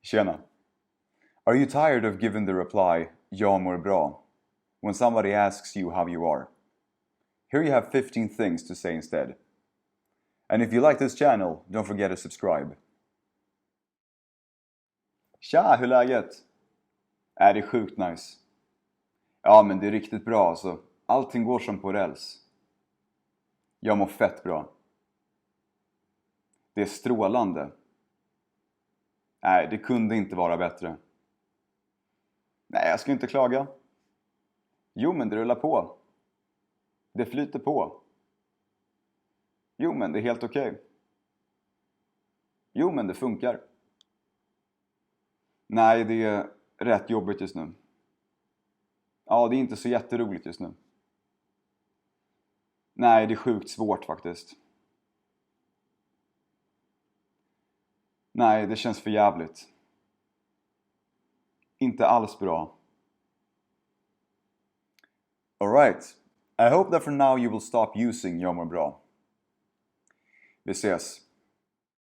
Tjena. Are you tired of giving the reply, "Jag mår bra," when somebody asks you how you are? Here you have 15 things to say instead. And if you like this channel, don't forget to subscribe. Tja, hur är läget? Det är sjukt nice. Ja, men det är riktigt bra alltså. Allting går som på räls. Jag mår fett bra. Det är strålande. Nej, det kunde inte vara bättre. Nej, jag ska inte klaga. Jo, men det rullar på. Det flyter på. Jo, men det är helt okej. Jo, men det funkar. Nej, det är rätt jobbigt just nu. Ja, det är inte så jätteroligt just nu. Nej, det är sjukt svårt faktiskt. Nej, det känns för jävligt. Inte alls bra. Alright. I hope that for now you will stop using "Jag mår bra." Vi ses.